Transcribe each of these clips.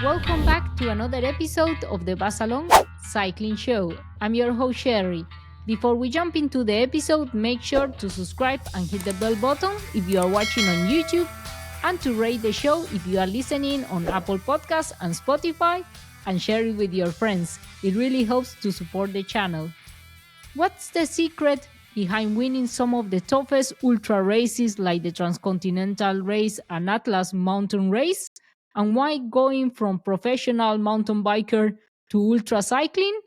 Welcome back to another episode of the Basalong Cycling Show. I'm your host Sherry. Before we jump into the episode, make sure to subscribe and hit the bell button if you are watching on YouTube, and to rate the show if you are listening on Apple Podcasts and Spotify, and share it with your friends. It really helps to support the channel. What's the secret behind winning some of the toughest ultra races like the Transcontinental race and Atlas mountain race? And why going from professional mountain biker to ultra cycling?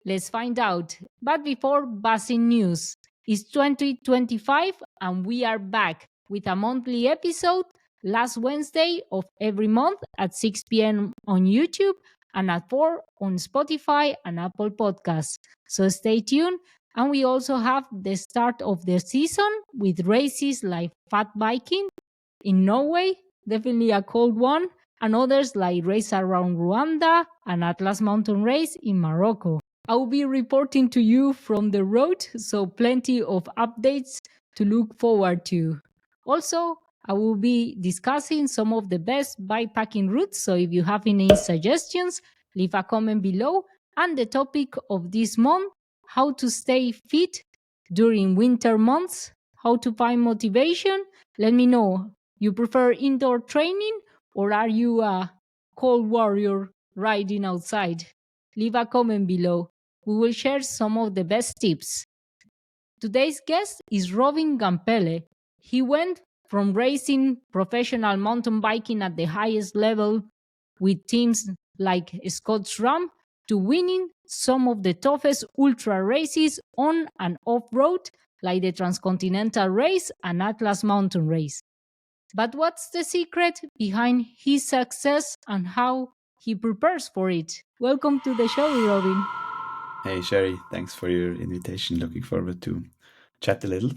Let's find out. But before, buzzing news. It's 2025 and we are back with a monthly episode last Wednesday of every month at 6 p.m. on YouTube and at 4 on Spotify and Apple Podcasts. So stay tuned. And we also have the start of the season with races like fat biking in Norway, definitely a cold one, and others like Race Around Rwanda and Atlas Mountain Race in Morocco. I will be reporting to you from the road, so plenty of updates to look forward to. Also, I will be discussing some of the best bikepacking routes, so if you have any suggestions, leave a comment below. And the topic of this month, how to stay fit during winter months, how to find motivation. Let me know. You prefer indoor training or are you a cold warrior riding outside? Leave a comment below. We will share some of the best tips. Today's guest is Robin Gemperle. He went from racing professional mountain biking at the highest level with teams like Scott's Ram to winning some of the toughest ultra races on and off road like the Transcontinental race and Atlas Mountain race. But what's the secret behind his success and how he prepares for it? Welcome to the show, Robin. Hey Sherry, thanks for your invitation. Looking forward to chat a little.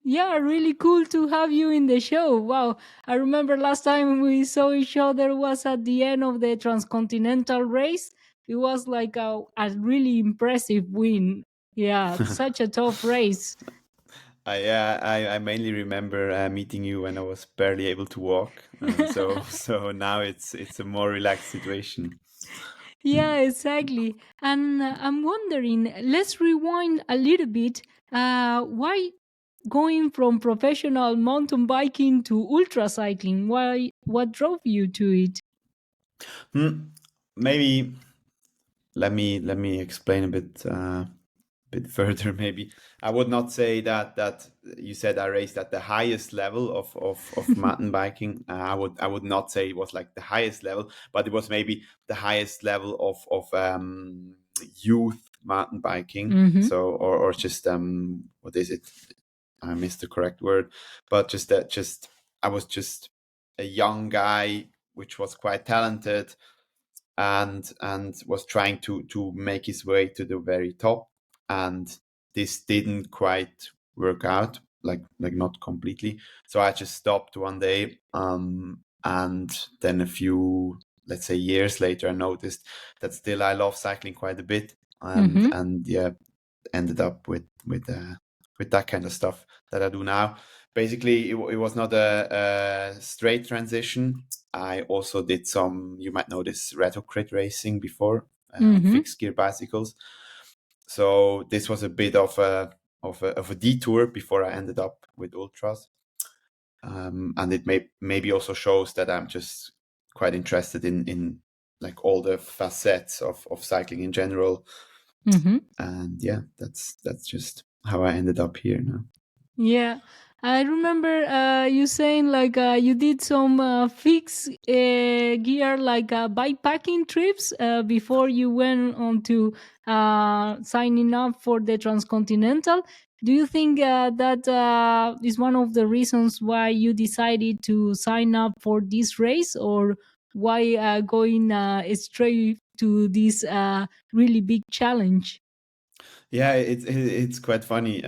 Yeah, really cool to have you in the show. Wow. I remember last time we saw each other was at the end of the Transcontinental race. It was like a really impressive win. Yeah, such a tough race. I mainly remember meeting you when I was barely able to walk. So now it's a more relaxed situation. Yeah, exactly. And I'm wondering, let's rewind a little bit. Why going from professional mountain biking to ultra cycling? Why? What drove you to it? Maybe let me explain a bit further. Maybe I would not say that you said I raced at the highest level of mountain biking. I would not say it was like the highest level, but it was maybe the highest level of youth mountain biking. Mm-hmm. So or just what is it? I missed the correct word, but just I was just a young guy which was quite talented and was trying to make his way to the very top, and this didn't quite work out, like not completely. So I just stopped one day, and then a few, let's say, years later, I noticed that still I love cycling quite a bit, and Mm-hmm. and yeah, ended up with that kind of stuff that I do now. Basically, it was not a straight transition. I also did some, you might know this, retro-crit racing before, on Mm-hmm. fixed gear bicycles. So this was a bit of a detour before I ended up with ultras. And it maybe also shows that I'm just quite interested in like all the facets of cycling in general. Mm-hmm. And yeah, that's just how I ended up here now. Yeah, I remember you saying like you did some fixed gear like bikepacking trips before you went on to signing up for the Transcontinental. Do you think that is one of the reasons why you decided to sign up for this race, or why going straight to this really big challenge? Yeah, it's quite funny.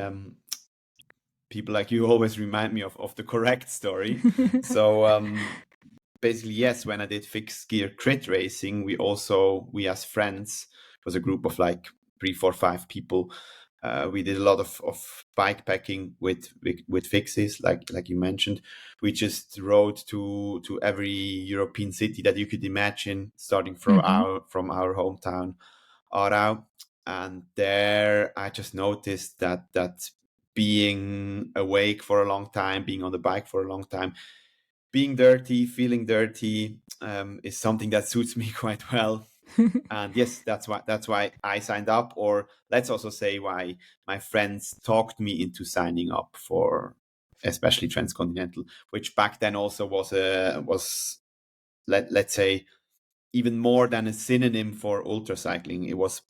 People like you always remind me of the correct story. So basically, yes, when I did fixed gear crit racing, we as friends, it was a group of like 3, 4, 5 people. We did a lot of bikepacking with fixes, like you mentioned. We just rode to every European city that you could imagine, starting from Mm-hmm. our hometown, Aarau. And there, I just noticed that being awake for a long time, being on the bike for a long time, being dirty, feeling dirty, is something that suits me quite well. And yes, that's why I signed up, or let's also say why my friends talked me into signing up for especially Transcontinental, which back then also was let's say even more than a synonym for ultracycling. It was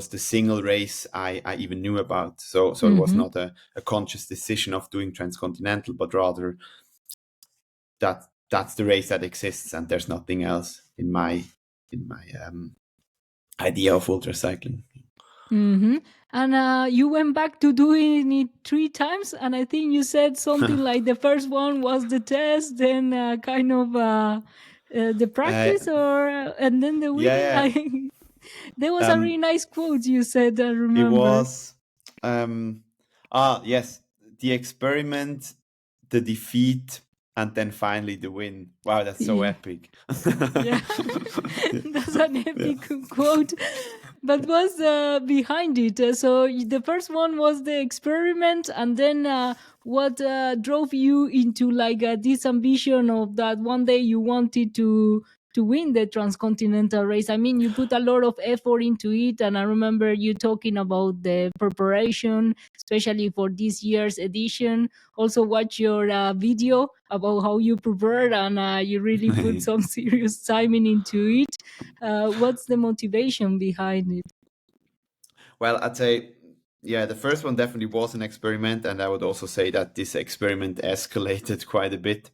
the single race I even knew about. So it was Mm-hmm. not a conscious decision of doing Transcontinental, but rather that's the race that exists, and there's nothing else in my idea of ultracycling. Mm-hmm. And you went back to doing it 3 times, and I think you said something like the first one was the test, then kind of the uh, practice, or and then the winning. yeah, There was yeah. a really nice quote you said. I It remember. was yes, the experiment, the defeat, and then finally the win. Wow, that's so Yeah. epic. Yeah, that's an Yeah. epic quote. But what's behind it? So the first one was the experiment, and then what drove you into like this ambition of that one day you wanted to win the transcontinental race? I mean, you put a lot of effort into it, and I remember you talking about the preparation, especially for this year's edition. Also, watch your video about how you prepared, and you really put some serious timing into it. What's the motivation behind it? Well, I'd say, yeah, the first one definitely was an experiment, and I would also say that this experiment escalated quite a bit.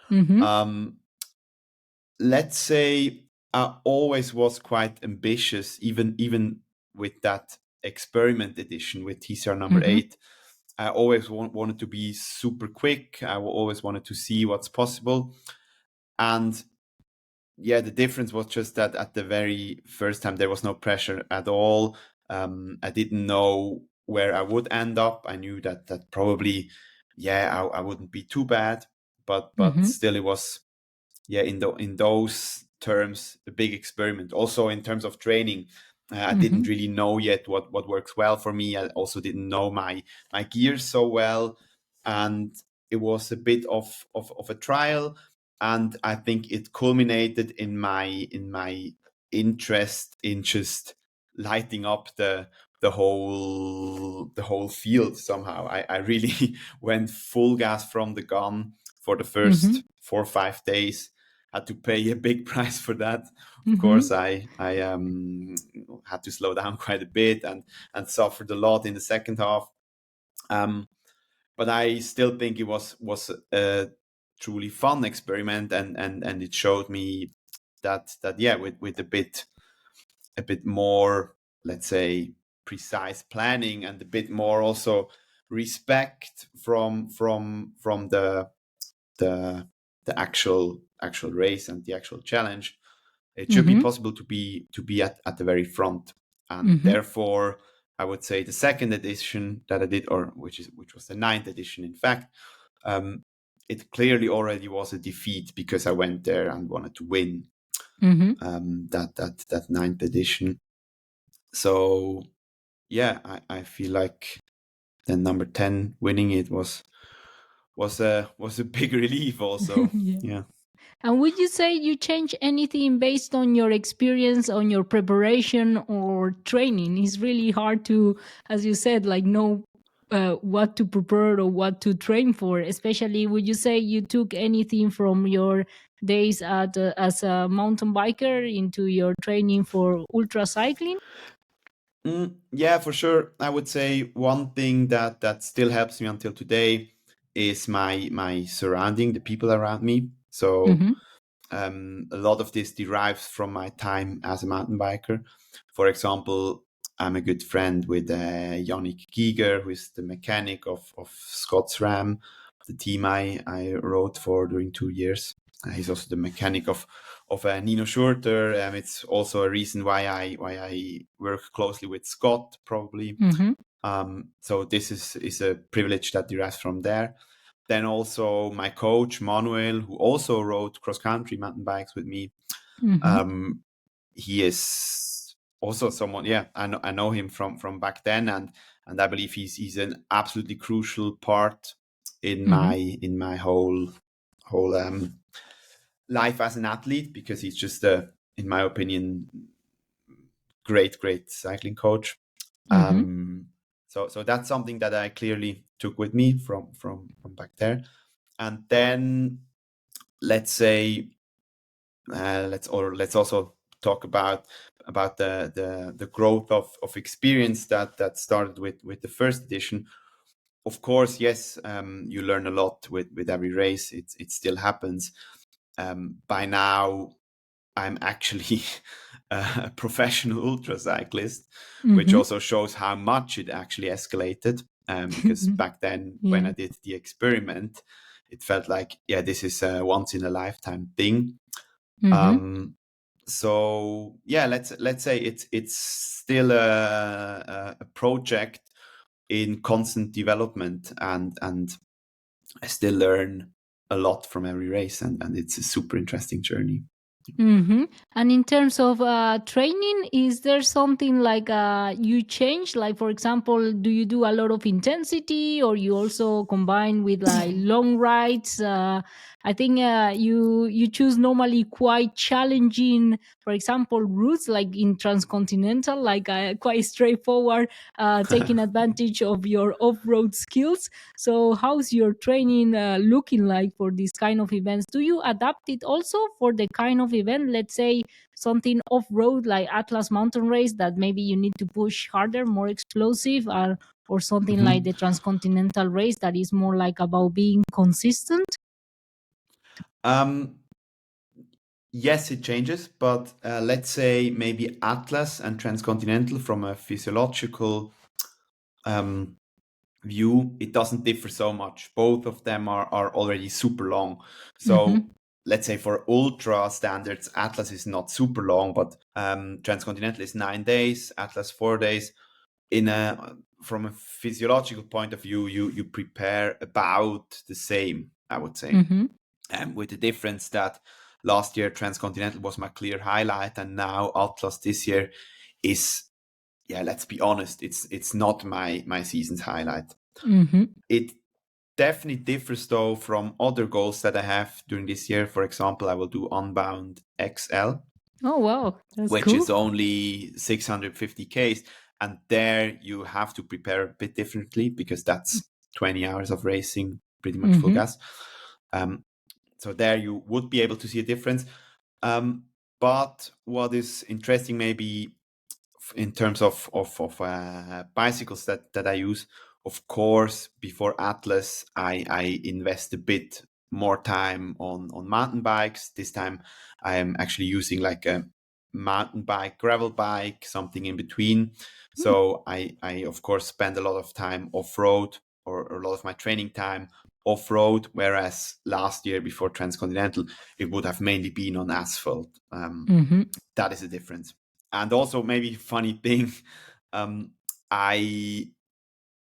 Mm-hmm. Um, let's say I always was quite ambitious, even with that experiment edition with TCR number Mm-hmm. 8. I always wanted to be super quick. I always wanted to see what's possible. And yeah, the difference was just that at the very first time, there was no pressure at all. I didn't know where I would end up. I knew that probably, yeah, I wouldn't be too bad, but Mm-hmm. still it was, yeah, in those terms, a big experiment. Also in terms of training, I Mm-hmm. didn't really know yet what works well for me. I also didn't know my gears so well, and it was a bit of a trial. And I think it culminated in my interest in just lighting up the whole field somehow. I really went full gas from the gun for the Mm-hmm. first 4 or 5 days. Had to pay a big price for that. Of Mm-hmm. course, I had to slow down quite a bit and suffered a lot in the second half. Um, but I still think it was a truly fun experiment, and it showed me that yeah, with a bit more, let's say, precise planning, and a bit more also respect from the the actual race and the actual challenge, it should be Mm-hmm. possible to be at the very front. And Mm-hmm. therefore, I would say the second edition that I did, or which was the ninth edition, in fact, um, it clearly already was a defeat, because I went there and wanted to win Mm-hmm. that ninth edition. So yeah, I feel like the number 10 winning it was a big relief also. Yeah. Yeah. And would you say you change anything based on your experience, on your preparation or training? It's really hard to, as you said, like know what to prepare or what to train for. Especially, would you say you took anything from your days at as a mountain biker into your training for ultra cycling? Yeah, for sure. I would say one thing that still helps me until today is my surrounding, the people around me. So Mm-hmm. a lot of this derives from my time as a mountain biker. For example, I'm a good friend with Yannick Giger, who is the mechanic of Scott's Ram, the team I rode for during 2 years. He's also the mechanic of Nino Schurter. It's also a reason why I work closely with Scott, probably. So this is a privilege that derives from there. Then also my coach Manuel, who also rode cross country mountain bikes with me. He is also someone, I know him from back then, and I believe he's an absolutely crucial part in my whole life as an athlete, because he's just in my opinion, great cycling coach. So that's something that I clearly took with me from back there. And then let's say let's also talk about the growth of experience that started with the first edition. Of course, yes, you learn a lot with every race. It still happens. By now, I'm actually a professional ultracyclist, which also shows how much it actually escalated. Because back then, when I did the experiment, it felt like, this is a once in a lifetime thing. So let's say it's still a project in constant development, and I still learn a lot from every race, and it's a super interesting journey. And in terms of training, is there something like you change? Like, for example, do you do a lot of intensity, or you also combine with like long rides? I think you choose normally quite challenging, for example, routes like in Transcontinental, like quite straightforward, taking advantage of your off-road skills. So, how's your training looking like for these kind of events? Do you adapt it also for the kind of event, let's say something off-road like Atlas Mountain Race, that maybe you need to push harder, more explosive, or something like the Transcontinental Race that is more like about being consistent? Yes, it changes, but let's say maybe Atlas and Transcontinental, from a physiological view, it doesn't differ so much. Both of them are already super long. So let's say for ultra standards, Atlas is not super long, but Transcontinental is 9 days, Atlas 4 days. From a physiological point of view, you prepare about the same, I would say. With the difference that last year Transcontinental was my clear highlight, and now Atlas this year is, let's be honest, it's not my season's highlight. It definitely differs though from other goals that I have during this year. For example, I will do Unbound XL. Oh wow, that's which cool. is only 650 Ks, and there you have to prepare a bit differently, because that's 20 hours of racing, pretty much full gas. So there you would be able to see a difference. But what is interesting, maybe in terms of bicycles that I use, of course, before Atlas, I invest a bit more time on mountain bikes. This time I am actually using like a mountain bike, gravel bike, something in between. So I of course spend a lot of time off-road, or a lot of my training time off-road, whereas last year before Transcontinental, it would have mainly been on asphalt. That is a difference. And also, maybe funny thing, I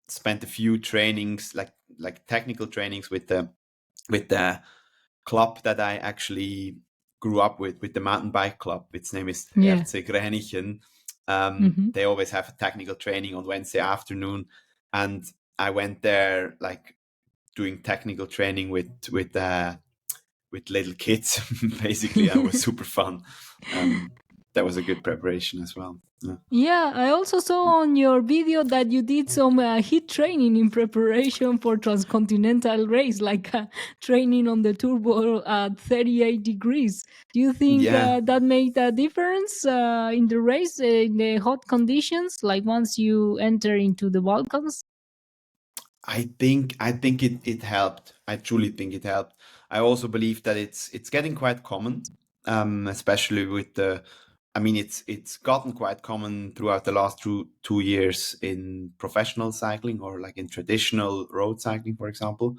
spent a few trainings, like technical trainings, with the club that I actually grew up with the mountain bike club. Its name is RC Grenichen. They always have a technical training on Wednesday afternoon, and I went there like doing technical training with little kids, basically, and it was super fun. That was a good preparation as well. Yeah, I also saw on your video that you did some heat training in preparation for Transcontinental race, like training on the turbo at 38 degrees. Do you think Yeah, that made a difference in the race, in the hot conditions, like once you enter into the Balkans? I think it helped. I truly think it helped. I also believe that it's getting quite common, especially with the. I mean, it's gotten quite common throughout the last two years in professional cycling, or like in traditional road cycling, for example.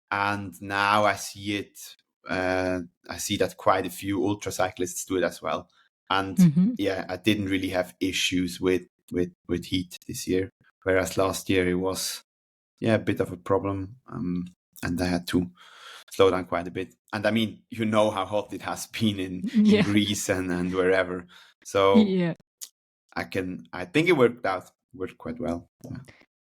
And now I see it I see that quite a few ultra cyclists do it as well. And yeah, I didn't really have issues with heat this year, whereas last year it was a bit of a problem, and I had to slow down quite a bit. And I mean, you know how hot it has been in Greece and wherever. So I think it worked quite well.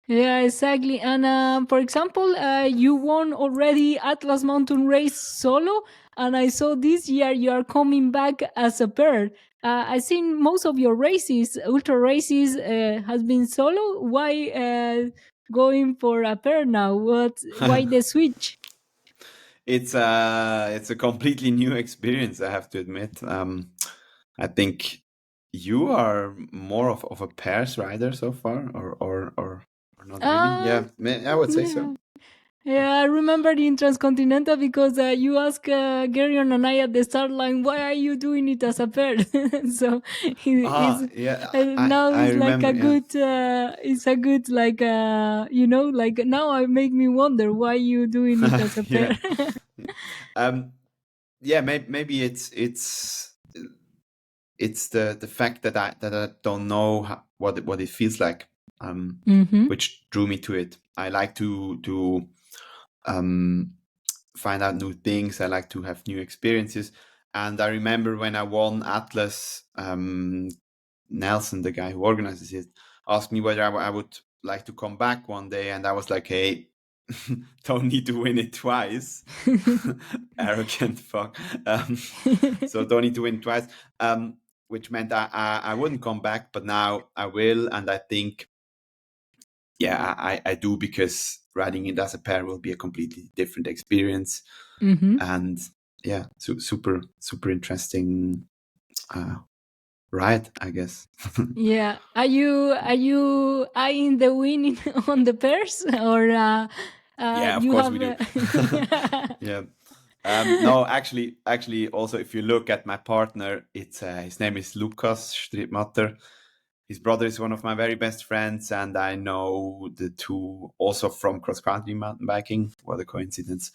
Yeah, exactly. And for example, you won already Atlas Mountain Race solo, and I saw this year you are coming back as a pair. I've seen most of your races, ultra races, has been solo. Why going for a pair now? Why the switch? It's a completely new experience, I have to admit. I think you are more of a pairs rider so far, or not really? Yeah, I would say so. Yeah, I remember in Transcontinental because you asked Gerion and I at the start line, why are you doing it as a pair? So now I it's like remember, a good, it's a good like like now I make me wonder why you doing it as a pair. Maybe it's the fact that I don't know what it feels like, which drew me to it. I like to find out new things. I like to have new experiences. And I remember when I won Atlas, Nelson, the guy who organizes it, asked me whether I would like to come back one day, and I was like, hey, don't need to win it twice. Arrogant fuck. So don't need to win twice, which meant I wouldn't come back, but now I will. And I think, I do, because riding it as a pair will be a completely different experience. And super interesting ride, I guess. Yeah, are you eyeing the winning on the pairs, or Yeah, of you course have? we do. Yeah. No, actually, also, if you look at my partner, it's his name is Lukas Strittmatter. His brother is one of my very best friends, and I know the two also from cross country mountain biking. What a coincidence!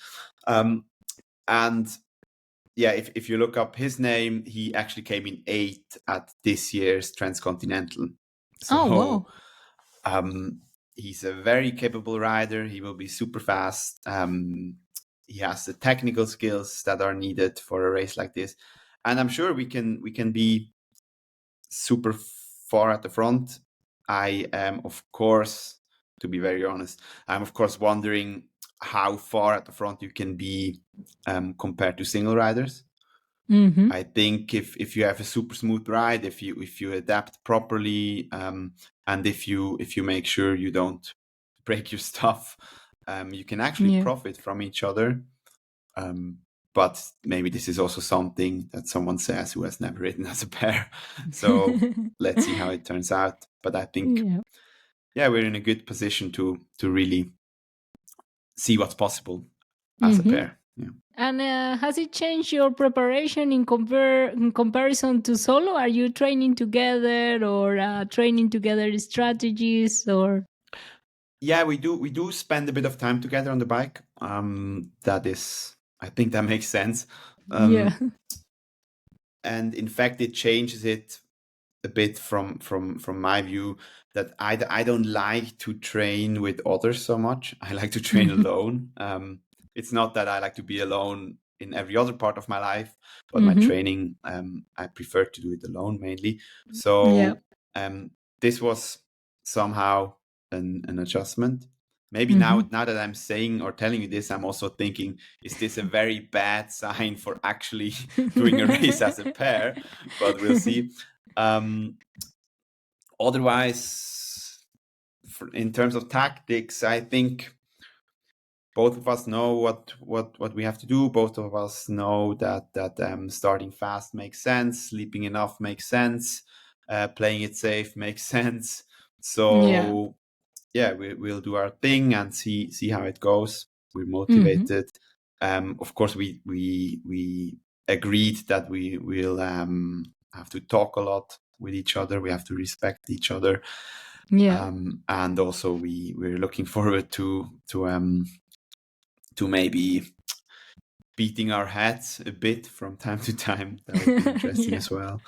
And yeah, if you look up his name, he actually came in 8th at this year's Transcontinental. So, oh wow! He's a very capable rider. He will be super fast. He has the technical skills that are needed for a race like this, and I'm sure we can be super far at the front. I am, of course, to be very honest, I'm of course wondering how far at the front you can be compared to single riders. I think if you have a super smooth ride, if you adapt properly, and if you make sure you don't break your stuff, you can actually profit from each other. But maybe this is also something that someone says who has never ridden as a pair. So let's see how it turns out. But I think, we're in a good position to really see what's possible as a pair. Yeah. And has it changed your preparation in comparison to solo? Are you training together, or training together strategies, or? Yeah, we do spend a bit of time together on the bike. That is, I think that makes sense. And in fact, it changes it a bit from my view, that I don't like to train with others so much. I like to train alone. It's not that I like to be alone in every other part of my life, but my training, I prefer to do it alone mainly. So this was somehow an adjustment. Maybe now that I'm saying or telling you this, I'm also thinking, is this a very bad sign for actually doing a race as a pair? But we'll see. Otherwise, in terms of tactics, I think both of us know what we have to do. Both of us know that starting fast makes sense, sleeping enough makes sense, playing it safe makes sense. So we'll do our thing and see how it goes. We're motivated. Of course, we agreed that we will have to talk a lot with each other. We have to respect each other. And also we're looking forward to maybe beating our heads a bit from time to time. That would be interesting Yeah. as well.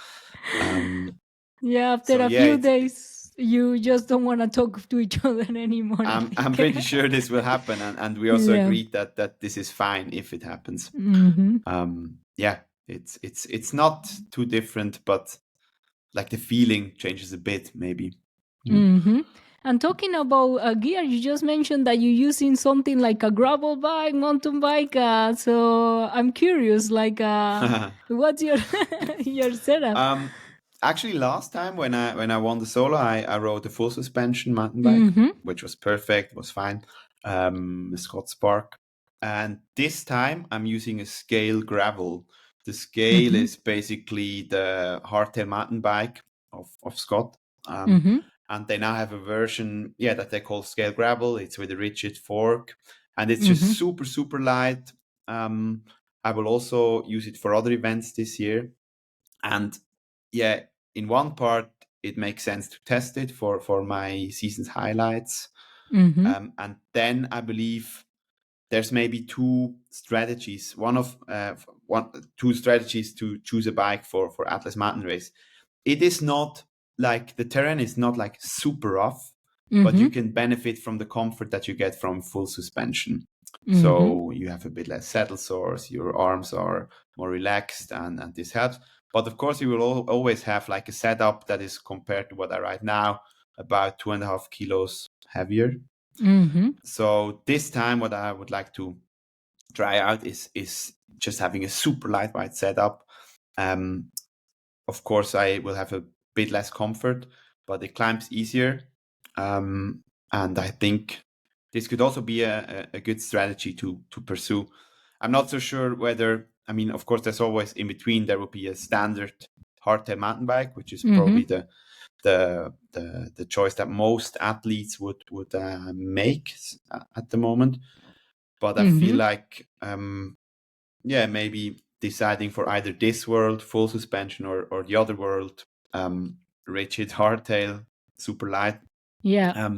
Um, Yeah, after so a yeah, few days, you just don't want to talk to each other anymore. I'm pretty sure this will happen, and we also Yeah. agreed that this is fine if it happens. Mm-hmm. Yeah, it's not too different, but like the feeling changes a bit, maybe. Yeah. Mm-hmm. And talking about gear, you just mentioned that you're using something like a gravel bike, mountain bike. So I'm curious, like, what's your your setup? Actually, last time when I won the solo, I rode a full suspension mountain bike, Mm-hmm. which was perfect, was fine. Scott Spark, and this time I'm using a scale gravel. The scale Mm-hmm. is basically the hardtail mountain bike of Scott. Mm-hmm. And they now have a version, yeah, that they call scale gravel. It's with a rigid fork, and it's just Mm-hmm. super super light. I will also use it for other events this year, and yeah, in one part it makes sense to test it for my season's highlights, Mm-hmm. and then I believe there's maybe two strategies to choose a bike for Atlas Mountain Race. It is not like the terrain is not like super rough, but Mm-hmm. you can benefit from the comfort that you get from full suspension. Mm-hmm. So you have a bit less saddle sores, your arms are more relaxed, and this helps. But of course, you will always have like a setup that is, compared to what I ride now, about 2.5 kilos heavier. Mm-hmm. So this time, what I would like to try out is just having a super lightweight setup. Um, of course, I will have a bit less comfort, but it climbs easier. And I think this could also be a good strategy to pursue. I'm not so sure whether, I mean, of course, there's always in between, there will be a standard hardtail mountain bike, which is Mm-hmm. probably the choice that most athletes would make at the moment. But I feel Mm-hmm. like, yeah, maybe deciding for either this world, full suspension, or the other world, rigid hardtail, super light, Yeah.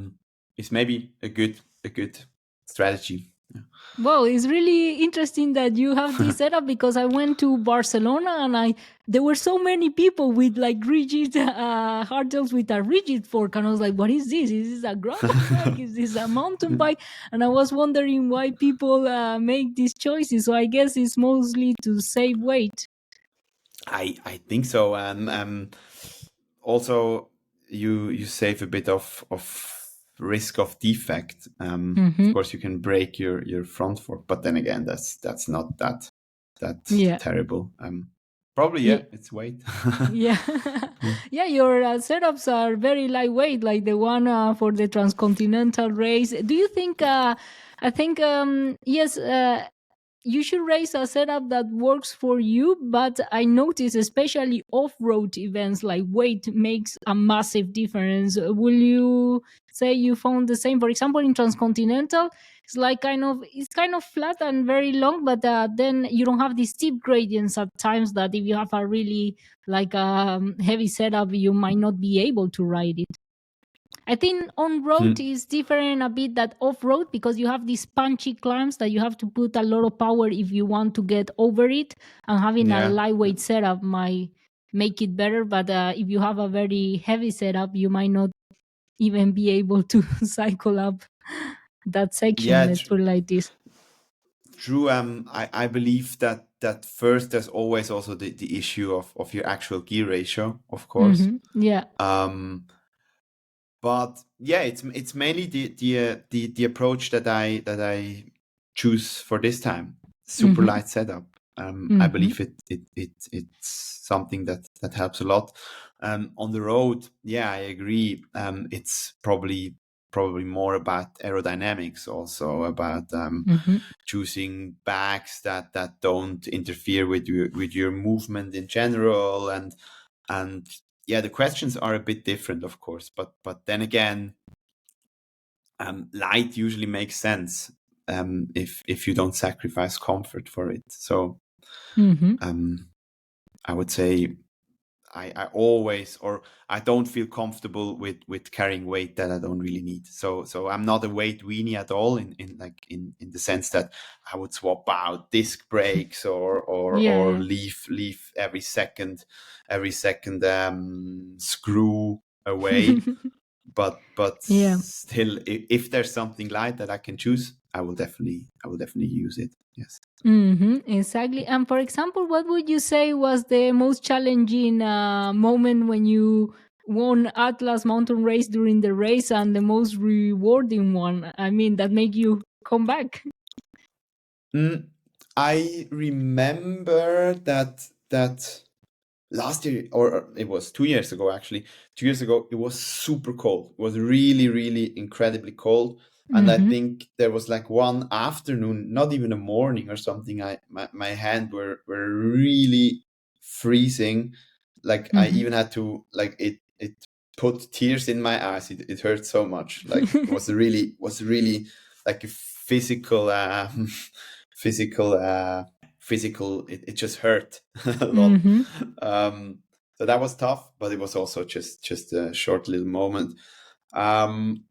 is maybe a good strategy. Yeah. Well, it's really interesting that you have this setup because I went to Barcelona and there were so many people with like rigid hardtails with a rigid fork, and I was like, "What is this? Is this a gravel bike? Is this a mountain bike?" And I was wondering why people make these choices. So I guess it's mostly to save weight. I think so, and also you save a bit of risk of defect. Of Mm-hmm. course, you can break your front fork, but then again, that's not that Yeah. terrible. Probably, Yeah. yeah, it's weight. Yeah, Yeah. yeah. Your setups are very lightweight, like the one for the Transcontinental race. Do you think? I think yes. You should raise a setup that works for you, but I notice especially off-road events like weight makes a massive difference. Will you say you found the same? For example, in Transcontinental, it's kind of flat and very long, but then you don't have these steep gradients at times that if you have a really like heavy setup, you might not be able to ride it. I think on road Hmm. is different a bit that off road because you have these punchy climbs that you have to put a lot of power if you want to get over it, and having a Yeah. lightweight setup might make it better. But if you have a very heavy setup, you might not even be able to cycle up that section. Yeah, Let's put it like this. true. I believe that first there's always also the issue of your actual gear ratio, of course. Yeah. Um, but yeah, it's mainly the approach that I choose for this time. Super Mm-hmm. light setup. I Mm-hmm. believe it's something that helps a lot. On the road, yeah, I agree. It's probably more about aerodynamics, also about Mm-hmm. choosing bags that don't interfere with your movement in general, and yeah, the questions are a bit different, of course, but then again, light usually makes sense, if you don't sacrifice comfort for it. So Mm-hmm. um, I would say I always, or I don't feel comfortable with carrying weight that I don't really need. So I'm not a weight weenie at all in the sense that I would swap out disc brakes or Yeah. leave every second screw away. But Yeah. still, if there's something light that I can choose, I will definitely use it. Yes. Exactly. And for example, what would you say was the most challenging moment when you won Atlas Mountain Race during the race, and the most rewarding one? I mean, that make you come back. I remember that last year, or it was 2 years ago actually. 2 years ago, it was super cold. It was really, really incredibly cold. And I Mm-hmm. think there was like one afternoon, not even a morning or something. My hand were really freezing. Like I Mm-hmm. even had to, like, it put tears in my eyes. It hurt so much. Like it was really like a physical physical it just hurt a lot. Mm-hmm. So that was tough, but it was also just a short little moment. um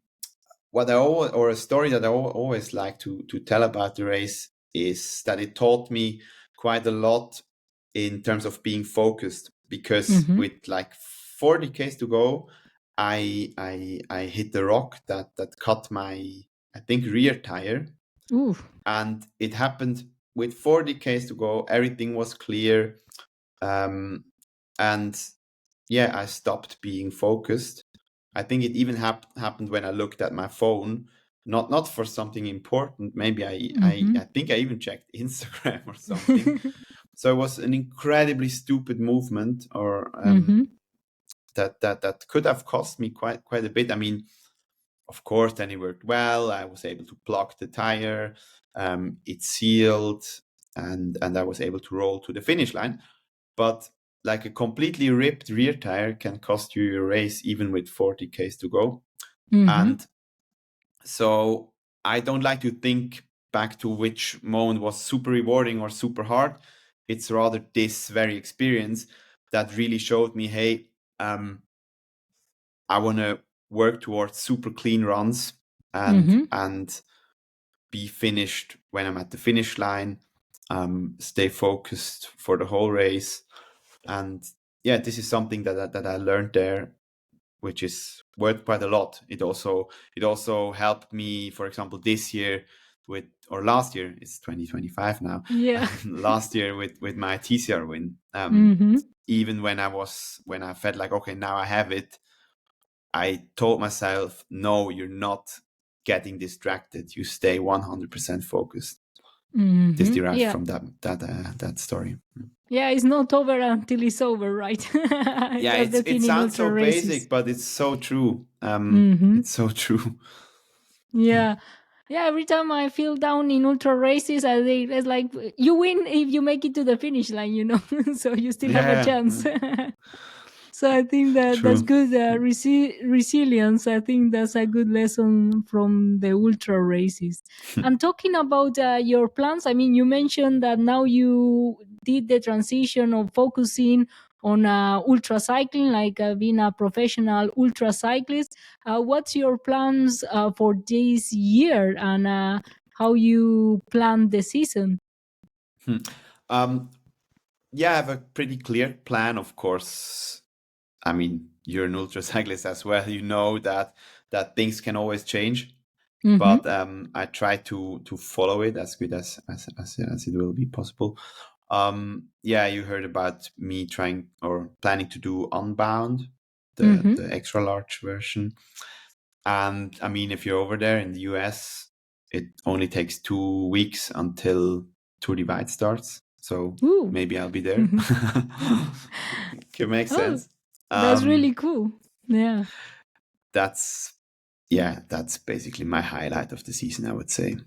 what I always, or a story that I always like to tell about the race, is that it taught me quite a lot in terms of being focused, because Mm-hmm. with like 40 k's to go, I hit the rock that cut my, I think, rear tire. Ooh. And it happened with 40 k's to go. Everything was clear. And yeah, I stopped being focused. I think it even happened when I looked at my phone, not for something important. Maybe Mm-hmm. I think I even checked Instagram or something. So it was an incredibly stupid movement, or Mm-hmm. that could have cost me quite a bit. I mean, of course, then it worked well. I was able to block the tire. It sealed, and I was able to roll to the finish line. But like a completely ripped rear tire can cost you your race, even with 40 k's to go. Mm-hmm. And so I don't like to think back to which moment was super rewarding or super hard. It's rather this very experience that really showed me, hey, I want to work towards super clean runs, Mm-hmm. and be finished when I'm at the finish line. Stay focused for the whole race. And yeah, this is something that I learned there, which is worth quite a lot. It also helped me, for example, this year or last year, it's 2025 now. Yeah. Last year with my TCR win. Mm-hmm. Even when I felt like, okay, now I have it, I told myself, no, you're not getting distracted. You stay 100% focused. This Mm-hmm. derived Yeah. from that story. Yeah, it's not over until it's over, right? Yeah, That's the it thing in sounds ultra so races. basic, but it's so true. Mm-hmm. It's so true. Yeah. Yeah, every time I feel down in ultra races, I think it's like you win if you make it to the finish line, so you still have a Yeah, chance. So I think that that's true. good resilience. I think that's a good lesson from the ultra races. And talking about your plans, I mean, you mentioned that now you did the transition of focusing on ultra cycling, like being a professional ultra cyclist. What's your plans for this year, and how you plan the season? Hmm. Um, yeah, I have a pretty clear plan, of course. I mean, you're an ultra cyclist as well. You know that things can always change, Mm-hmm. but I try to follow it as good as it will be possible. Yeah, you heard about me trying or planning to do Unbound, Mm-hmm. the extra large version. And I mean, if you're over there in the US, it only takes 2 weeks until Tour Divide starts. So Ooh. maybe I'll be there. Could make Oh, sense. that's Um, really cool. Yeah. that's yeah, that's basically my highlight of the season, I would say.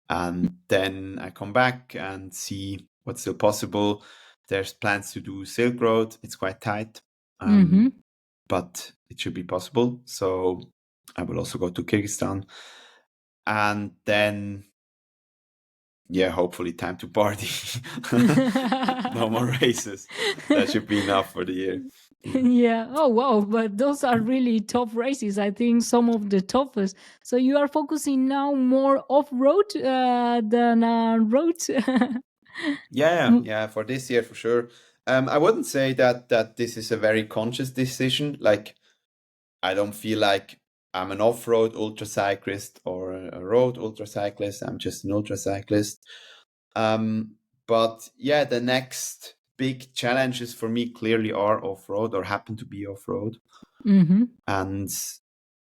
And then I come back and see what's still possible. There's plans to do Silk Road. It's quite tight, Mm-hmm. but it should be possible. So I will also go to Kyrgyzstan. And then yeah, hopefully time to party. No more races. That should be enough for the year. Yeah. Oh, wow. But those are really tough races. I think some of the toughest. So you are focusing now more off road than road. Yeah. For this year, for sure. I wouldn't say that this is a very conscious decision. Like, I don't feel like I'm an off-road ultracyclist or a road ultracyclist. I'm just an ultracyclist. But yeah, the next big challenges for me clearly are off-road or happen to be off-road. Mm-hmm. And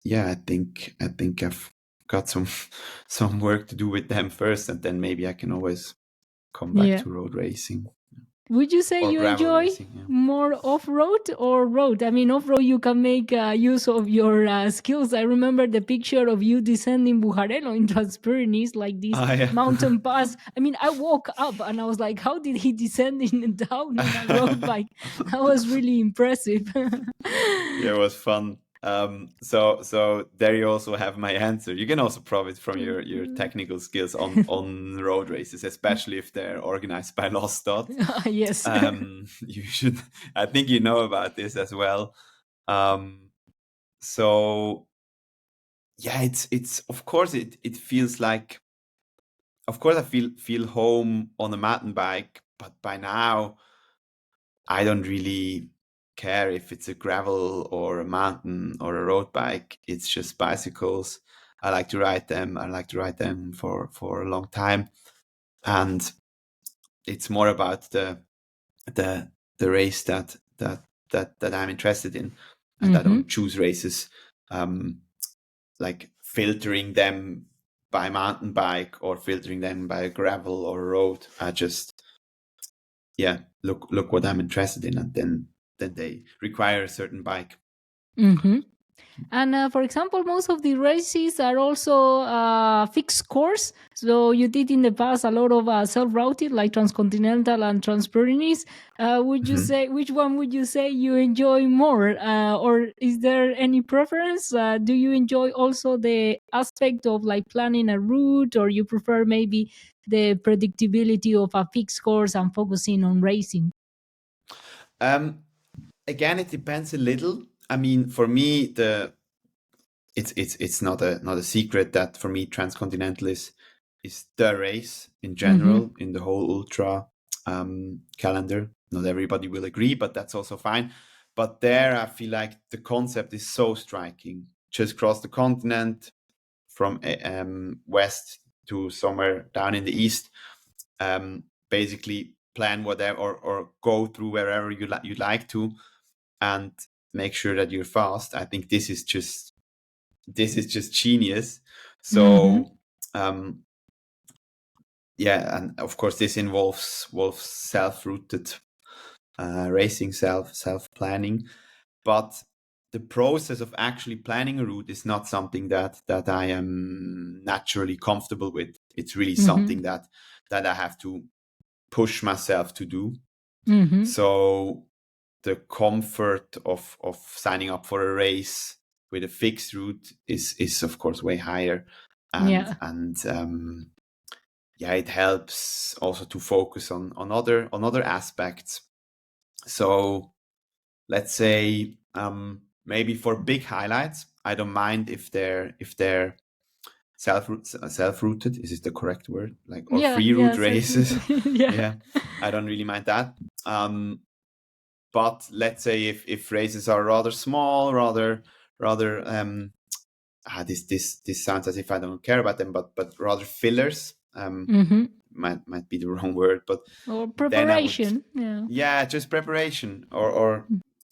yeah, I think I've got some work to do with them first, and then maybe I can always come back Yeah. to road racing Would you say or you gravel enjoy racing. Yeah. more off road or road? I mean, off road, you can make use of your skills. I remember the picture of you descending Bujarelo in Transpyrenees, like this Ah, yeah. mountain pass. I mean, I woke up and I was like, how did he descend down in a road bike? That was really impressive. Yeah, it was fun. So there you also have my answer. You can also profit from your technical skills on road races, especially if they're organized by Lost Dot. Yes. You should. I think you know about this as well. So yeah, it's of course it feels like, of course I feel home on a mountain bike, but by now I don't really care if it's a gravel or a mountain or a road bike. It's just bicycles. I like to ride them. I like to ride them for a long time, and it's more about the race that I'm interested in, and I Mm-hmm. don't choose races like filtering them by mountain bike or filtering them by gravel or road. I just look what I'm interested in, and then they require a certain bike. Mm-hmm. And for example, most of the races are also fixed course. So you did in the past a lot of self-routed, like Transcontinental and Transpyrenees. Would you Mhm. say which one would you say you enjoy more, or is there any preference? Do you enjoy also the aspect of like planning a route, or you prefer maybe the predictability of a fixed course and focusing on racing? Um, Again, it depends a little. I mean, for me, it's not a secret that for me Transcontinental is the race in Mm-hmm. general in the whole ultra calendar. Not everybody will agree, but that's also fine. But there, I feel like the concept is so striking. Just cross the continent from west to somewhere down in the east. Basically, plan whatever or go through wherever you'd like to, and make sure that you're fast. I think this is just genius. Mm-hmm. So yeah, and of course this involves self-routed racing, self-planning, but the process of actually planning a route is not something that I am naturally comfortable with. It's really Mm-hmm. something that I have to push myself to do. Mm-hmm. So the comfort of signing up for a race with a fixed route is of course way higher, and Yeah. yeah, it helps also to focus on other aspects. So let's say maybe for big highlights, I don't mind if they're self-routed. Is it the correct word? Like, or Yeah, free route yeah, races? yeah. Yeah, I don't really mind that. But let's say if races are rather small, rather this sounds as if I don't care about them, but rather fillers. Mm-hmm. Might be the wrong word, but Or then I would, preparation. Yeah. yeah, just preparation or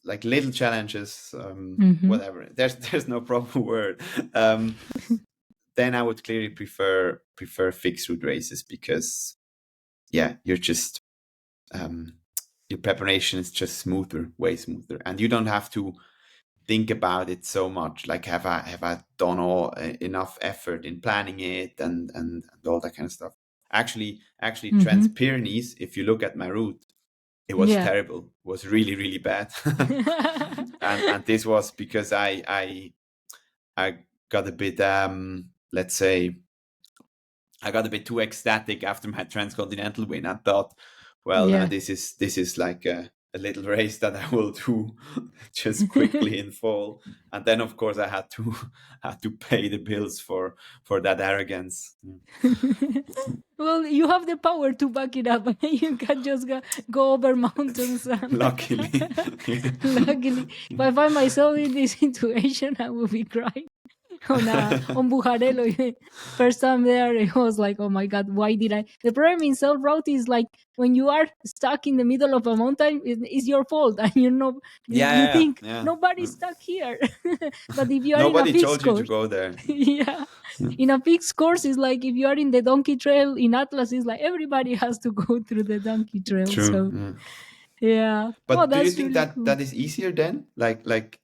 like little challenges, Mm-hmm. whatever. There's no proper word. Um, then I would clearly prefer fixed route races because yeah, you're just your preparation is just smoother, way smoother, and you don't have to think about it so much. Like, have I done enough effort in planning it and all that kind of stuff. Actually, Mm-hmm. Trans-Pyrenees, if you look at my route, it was Yeah. terrible. It was really, really bad. And this was because I got a bit let's say I got a bit too ecstatic after my Transcontinental win. I thought, well, Yeah. this is like a little race that I will do just quickly in fall. And then, of course, I had to had to pay the bills for that arrogance. Well, you have the power to back it up. You can just go over mountains. And Luckily, luckily, if I find myself in this situation, I will be crying. On Bujarelo, first time there, it was like, oh my god, why did I? The problem in self route is like when you are stuck in the middle of a mountain, it's your fault, and you know you yeah, think yeah. nobody's stuck here, but if you are in a Nobody fixed told you to course, go there. yeah, in a fixed course, it's like if you are in the donkey trail in Atlas, it's like everybody has to go through the donkey trail. True. So Yeah. yeah, oh, But do you that's think really that cool. that is easier then? Like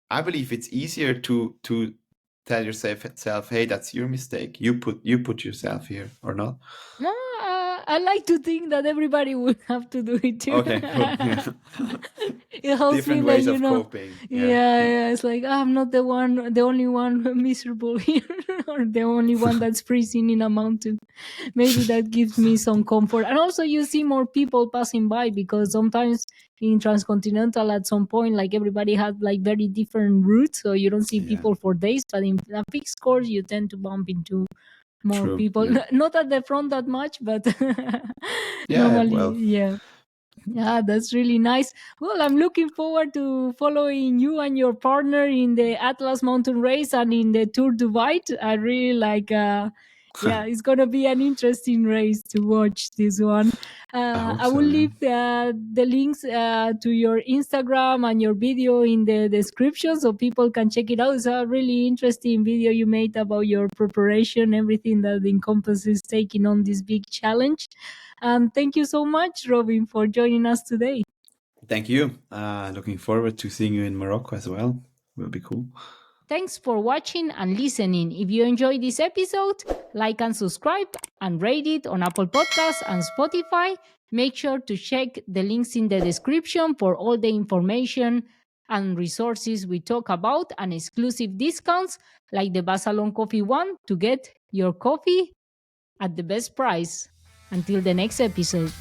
I believe it's easier to tell yourself, hey, that's your mistake. You put yourself here or not? No, I like to think that everybody would have to do it too. Okay, cool. Yeah. It helps me Different that ways of coping. Yeah. yeah, it's like I'm not the only one miserable here, or the only one that's freezing in a mountain. Maybe that gives me some comfort, and also you see more people passing by because sometimes in Transcontinental at some point, like everybody had like very different routes, so you don't see Yeah. people for days. But in a fixed course, you tend to bump into more True. people. Yeah. Not at the front that much, but Yeah. normally, Well. yeah. Yeah, that's really nice. Well, I'm looking forward to following you and your partner in the Atlas Mountain Race and in the Tour du White. I really like, yeah, it's going to be an interesting race to watch this one. I hope I will so. Yeah. leave the links to your Instagram and your video in the description so people can check it out. It's a really interesting video you made about your preparation, everything that encompasses taking on this big challenge. And thank you so much, Robin, for joining us today. Thank you. Looking forward to seeing you in Morocco as well. Will be cool. Thanks for watching and listening. If you enjoyed this episode, like and subscribe and rate it on Apple Podcasts and Spotify. Make sure to check the links in the description for all the information and resources we talk about and exclusive discounts like the Basalon Coffee one to get your coffee at the best price. Until the next episode.